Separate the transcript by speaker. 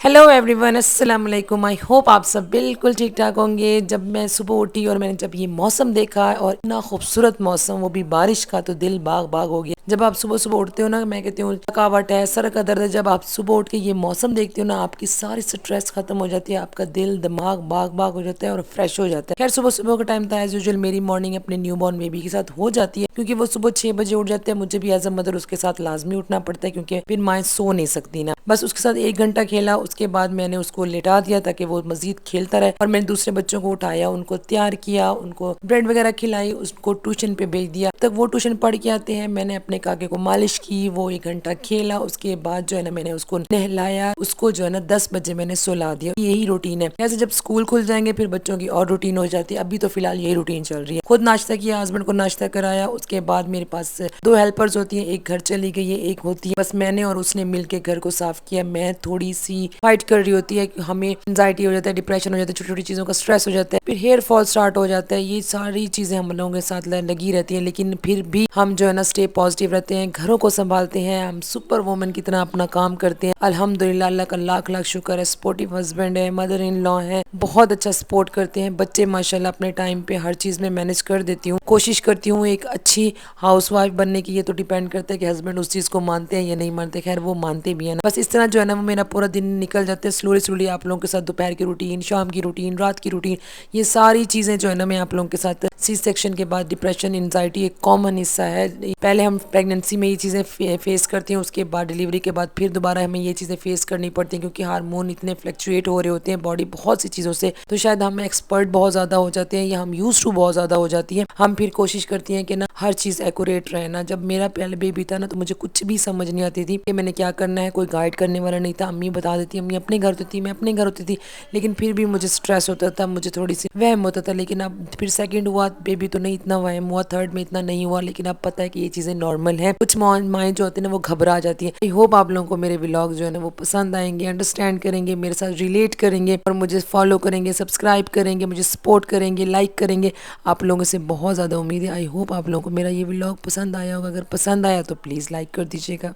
Speaker 1: Hello everyone, अस्सलाम वालेकुम। I hope आप सब बिल्कुल ठीक ठाक होंगे। जब मैं सुबह उठी और मैंने जब ये मौसम देखा और इतना खूबसूरत मौसम, वो भी बारिश का, तो दिल बाग बाग हो गया। जब आप सुबह सुबह उठते हो ना, मैं कहती हूँ थकावट है, सर का दर्द है, जब आप सुबह उठ के ये मौसम देखते हो ना, आपकी सारी स्ट्रेस खत्म हो जाती है, आपका दिल दिमाग बाग बाग हो जाता है और फ्रेश हो जाता है। खैर, सुबह सुबह का टाइम था एज यूजुअल मेरी मॉर्निंग अपने न्यू बॉर्न बेबी के साथ हो जाती है, क्योंकि वो सुबह 6 बजे उठ जाते हैं। मुझे भी एज अ मदर उसके साथ लाजमी उठना पड़ता है, क्योंकि फिर माएँ सो नहीं सकती ना। बस उसके साथ 1 घंटा खेला, उसके बाद मैंने उसको लेटा दिया ताकि वो मजीद खेलता रहे। और मैंने दूसरे बच्चों को उठाया, उनको तैयार किया, उनको ब्रेड वगैरह खिलाई, उसको ट्यूशन पे भेज दिया। तब वो ट्यूशन पढ़ के आते हैं, मैंने अपने काके को मालिश की, वो 1 घंटा खेला। उसके बाद जो है ना, मैंने उसको नहलाया, उसको जो है ना 10 बजे मैंने सुला दिया। यही रूटीन है। ऐसे जब स्कूल खुल जाएंगे फिर बच्चों की और रूटीन हो जाती है। अभी तो फिलहाल यही रूटीन चल रही है। खुद नाश्ता किया, हस्बैंड को नाश्ता कराया। उसके बाद मेरे पास 2 हेल्पर्स होती हैं, एक घर चली गई है, एक होती है। बस मैंने और उसने मिलके घर को साफ किया। मैं थोड़ी सी फाइट कर रही होती है, हमें एंजाइटी हो जाता है, डिप्रेशन हो जाता है, छोटी छोटी चीज़ों का स्ट्रेस हो जाता है, फिर हेयर फॉल स्टार्ट हो जाता है। ये सारी चीज़ें हम लोगों के साथ लगी रहती हैं, लेकिन फिर भी हम जो है ना स्टे पॉजिटिव रहते हैं, घरों को संभालते हैं, हम सुपर वुमन की तरह अपना काम करते हैं। अल्हम्दुलिल्लाह, अल्लाह का लाख लाख शुक्र है। सपोर्टिव हस्बैंड है, मदर इन लॉ है, बहुत अच्छा सपोर्ट करते हैं। बच्चे माशाल्लाह अपने टाइम पे हर चीज़ में मैनेज कर देती हूँ, कोशिश करती हूँ एक अच्छी हाउस वाइफ बनने की। ये तो डिपेंड करता है कि हस्बैंड उस चीज़ को मानते हैं या नहीं मानते। खैर, वो मानते भी है ना। बस इस तरह जो है ना वो मेरा पूरा दिन निकल जाता है स्लोली स्लोली। आप लोगों के साथ दोपहर की रूटीन, शाम की रूटीन, रात की रूटीन, ये सारी चीज़ें जो है ना मैं आप लोगों के साथ, सी सेक्शन के बाद डिप्रेशन, एंजाइटी एक कॉमन हिस्सा है। पहले हम प्रेगनेंसी में ये चीज़ें फेस करते हैं, उसके बाद डिलीवरी के बाद फिर दोबारा हमें ये चीज़ें फेस करनी पड़ती हैं, क्योंकि हार्मोन इतने फ्लक्चुएट हो रहे होते हैं बॉडी बहुत सी चीज़ों से। तो शायद हम एक्सपर्ट बहुत ज़्यादा हो जाते हैं या हम यूज टू बहुत ज़्यादा हो जाती है। हम फिर कोशिश करती हैं कि ना हर चीज़ एक्यूरेट रहे ना। जब मेरा पहले बेबी था ना, तो मुझे कुछ भी समझ नहीं आती थी कि मैंने क्या करना है, कोई गाइड करने वाला नहीं था। अम्मी बता देती, अम्मी अपने घर होती थी, मैं अपने घर होती थी, लेकिन फिर भी मुझे स्ट्रेस होता था, मुझे थोड़ी सी वहम होता था। लेकिन अब फिर सेकंड हुआ बेबी तो नहीं इतना वहम हुआ, थर्ड में इतना नहीं हुआ, लेकिन अब पता है कि ये चीज़ें नॉर्मल है। कुछ माएँ जो होती है ना वो घबरा जाती है। आई होप आप लोगों को मेरे व्लॉग जो है ना वो पसंद आएंगे, अंडरस्टैंड करेंगे, मेरे साथ रिलेट करेंगे और मुझे फॉलो करेंगे, सब्सक्राइब करेंगे, मुझे सपोर्ट करेंगे, लाइक करेंगे। आप लोगों से बहुत ज़्यादा उम्मीद है। आई होप आप लोगों को मेरा ये व्लॉग पसंद आया होगा। अगर पसंद आया तो प्लीज़ लाइक कर दीजिएगा।